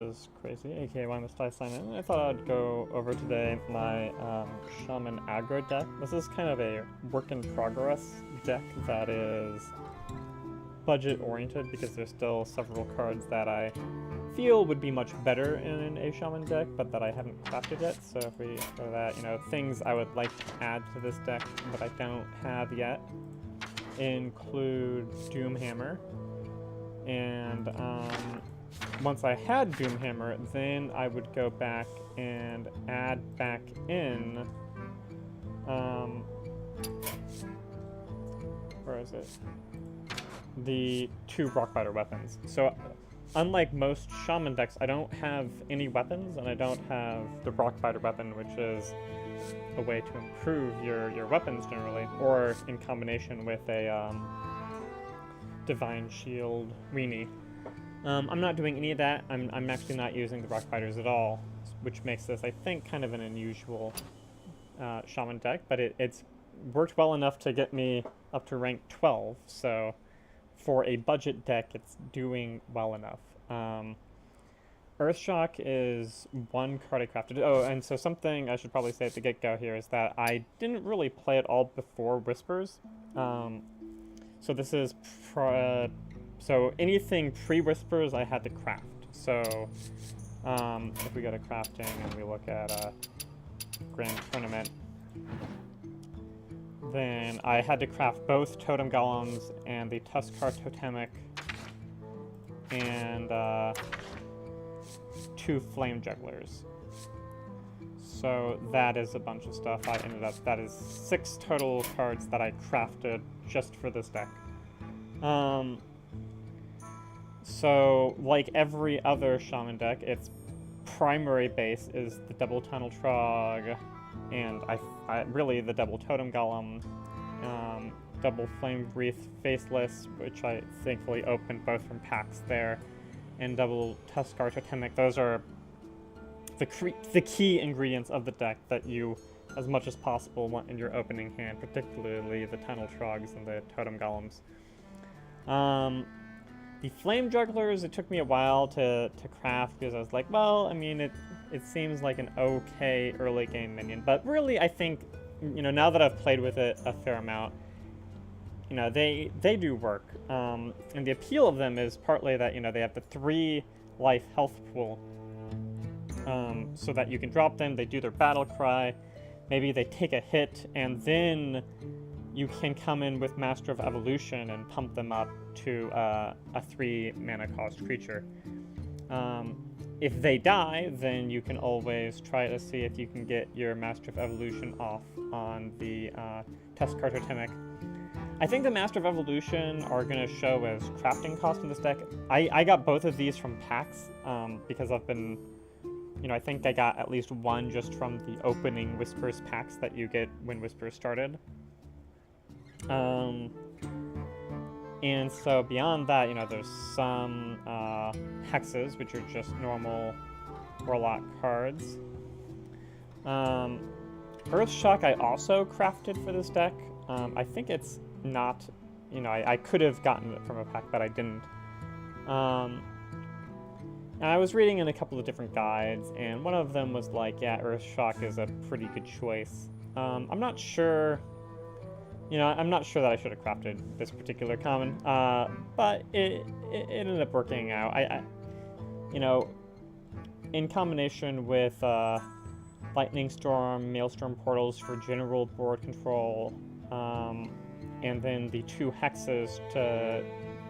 Is Krazy, aka Why Must I Sign In? I thought I'd go over today my Shaman Aggro deck. This is kind of a work in progress deck that is budget oriented because there's still several cards that I feel would be much better in a Shaman deck, but that I haven't crafted yet. So if we go to that, things I would like to add to this deck but I don't have yet include Doomhammer, and once I had Doomhammer, then I would go back and add back in, where is it? The 2 Rockbiter weapons. So, unlike most Shaman decks, I don't have any weapons, and I don't have the Rockbiter weapon, which is a way to improve your weapons generally, or in combination with a Divine Shield weenie. I'm not doing any of that. I'm actually not using the Rockbiters at all, which makes this, I think, kind of an unusual Shaman deck, but it's worked well enough to get me up to rank 12, so for a budget deck, it's doing well enough. Earthshock is one card I crafted. Oh, and so something I should probably say at the get-go here is that I didn't really play it all before Whispers. So this is so anything pre-Whispers I had to craft. So if we go to crafting and we look at Grand Tournament, then I had to craft both Totem Golems and the Tuskar Totemic and 2 Flame Jugglers. So that is a bunch of stuff. That is 6 total cards that I crafted just for this deck. So, like every other Shaman deck, its primary base is the double Tunnel Trog, and really the double Totem Golem, double Flame Wreath Faceless, which I thankfully opened both from packs there, and double Tuskar Totemic. Those are the key ingredients of the deck that you, as much as possible, want in your opening hand, particularly the Tunnel Trogs and the Totem Golems. The Flame Jugglers, it took me a while to craft because I was like, well, I mean, it seems like an okay early game minion, but really I think, now that I've played with it a fair amount, they do work. And the appeal of them is partly that, they have the 3 life health pool, so that you can drop them, they do their battle cry, maybe they take a hit, and then you can come in with Master of Evolution and pump them up to a 3 mana cost creature. If they die, then you can always try to see if you can get your Master of Evolution off on the Tuskar Totemic. I think the Master of Evolution are going to show as crafting cost in this deck. I got both of these from packs because I've been, I think I got at least one just from the opening Whispers packs that you get when Whispers started. And so beyond that, there's some hexes, which are just normal Warlock cards. Earthshock I also crafted for this deck. I think it's not, I could have gotten it from a pack, but I didn't. And I was reading in a couple of different guides, and one of them was like, yeah, Earthshock is a pretty good choice. I'm not sure... I'm not sure that I should have crafted this particular common, but it ended up working out. In combination with Lightning Storm, Maelstrom Portals for general board control, and then the 2 hexes to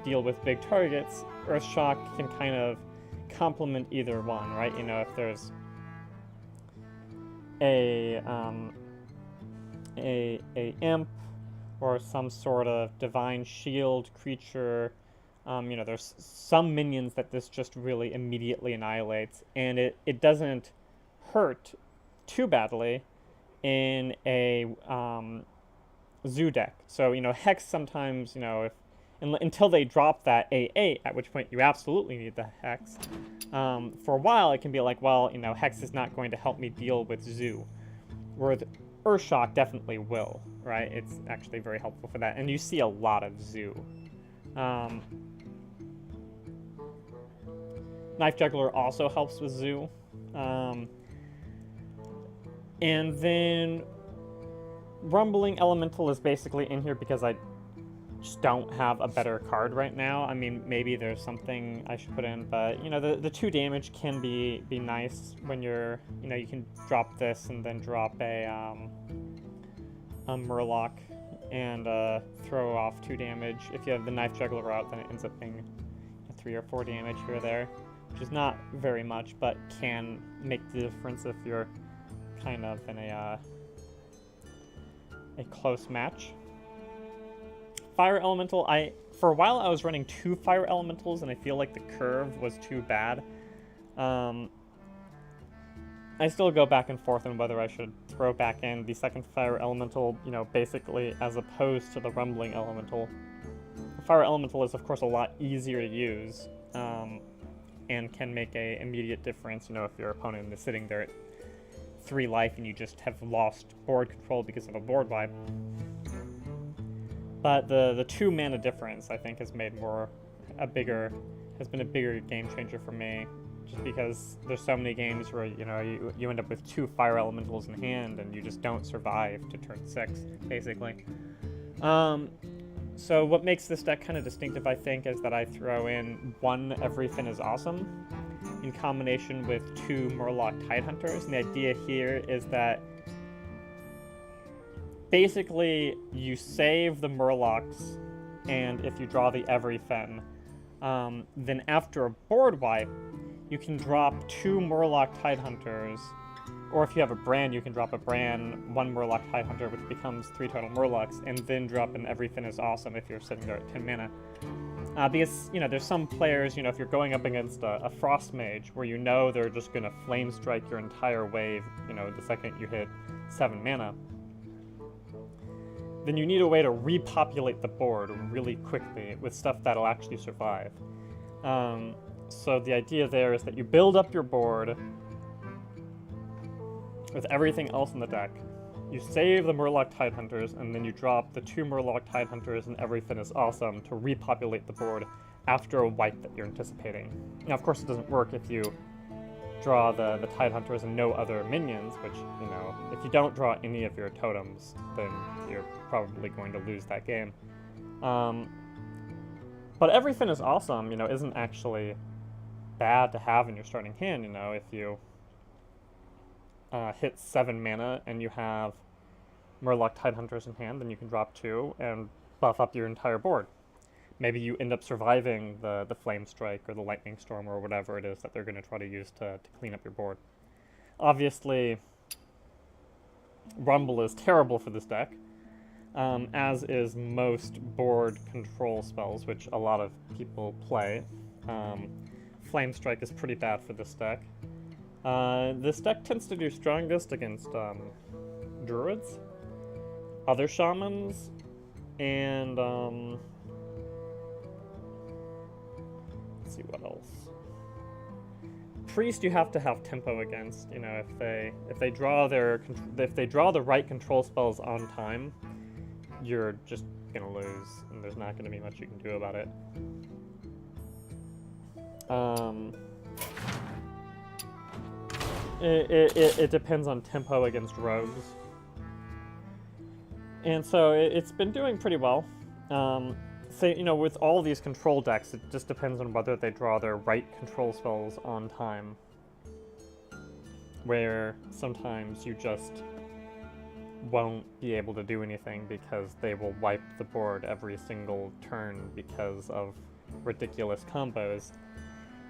deal with big targets, Earthshock can kind of complement either one, right? If there's a imp, or some sort of divine shield creature. There's some minions that this just really immediately annihilates, and it doesn't hurt too badly in a zoo deck. So, Hex sometimes, until they drop that 8/8, at which point you absolutely need the Hex. For a while, it can be like, well, Hex is not going to help me deal with zoo. Where Earthshock definitely will, right? It's actually very helpful for that, and you see a lot of zoo. Knife Juggler also helps with Zoo. And then Rumbling Elemental is basically in here because I just don't have a better card right now. I mean, maybe there's something I should put in, but, you know, the 2 damage can be nice when you're, you know, you can drop this and then drop a Murloc and throw off 2 damage. If you have the Knife Juggler out, then it ends up being 3 or 4 damage here or there, which is not very much, but can make the difference if you're kind of in a close match. Fire Elemental, for a while I was running 2 Fire Elementals, and I feel like the curve was too bad. I still go back and forth on whether I should throw back in the second Fire Elemental, you know, basically as opposed to the Rumbling Elemental. The Fire Elemental is, of course, a lot easier to use, and can make a immediate difference, you know, if your opponent is sitting there at 3 life and you just have lost board control because of a board wipe. But the 2 mana difference, I think, has been a bigger game changer for me, just because there's so many games where, you know, you end up with 2 Fire Elementals in hand and you just don't survive to turn 6, basically. So what makes this deck kind of distinctive, I think, is that I throw in 1 Everything is Awesome in combination with 2 Murloc Tidehunters, and the idea here is that basically, you save the Murlocs, and if you draw the Everyfen, then after a board wipe, you can drop 2 Murloc Tidehunters, or if you have a Brand, you can drop a Brand, 1 Murloc Tidehunter, which becomes 3 total Murlocs, and then drop an Everything is Awesome if you're sitting there at 10 mana. Because, you know, there's some players, you know, if you're going up against a Frost Mage, where you know they're just going to Flame Strike your entire wave, you know, the second you hit 7 mana, then you need a way to repopulate the board really quickly with stuff that'll actually survive. So the idea there is that you build up your board with everything else in the deck, you save the Murloc Tidehunters, and then you drop the 2 Murloc Tidehunters and Everything is Awesome to repopulate the board after a wipe that you're anticipating. Now, of course, it doesn't work if you draw the Tidehunters and no other minions, which, you know, if you don't draw any of your totems, then you're probably going to lose that game. But Everything is Awesome, you know, isn't actually bad to have in your starting hand, you know, if you hit 7 mana and you have Murloc Tidehunters in hand, then you can drop 2 and buff up your entire board. Maybe you end up surviving the Flame Strike or the Lightning Storm or whatever it is that they're going to try to use to clean up your board. Obviously, Rumble is terrible for this deck, as is most board control spells, which a lot of people play. Flame Strike is pretty bad for this deck. This deck tends to do strongest against Druids, other Shamans, and let's see what else. Priest you have to have tempo against. You know, if they draw the right control spells on time, you're just gonna lose, and there's not gonna be much you can do about it. It depends on tempo against rogues. And so it's been doing pretty well. So, you know, with all these control decks, it just depends on whether they draw their right control spells on time. Where sometimes you just won't be able to do anything because they will wipe the board every single turn because of ridiculous combos.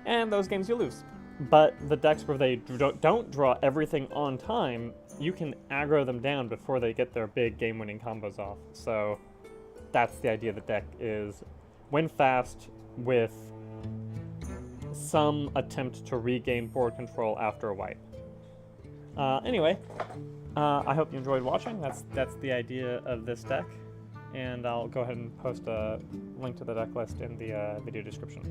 And those games you lose. But the decks where they don't draw everything on time, you can aggro them down before they get their big game-winning combos off. So that's the idea of the deck, is win fast with some attempt to regain board control after a wipe. Anyway, I hope you enjoyed watching. That's the idea of this deck. And I'll go ahead and post a link to the deck list in the video description.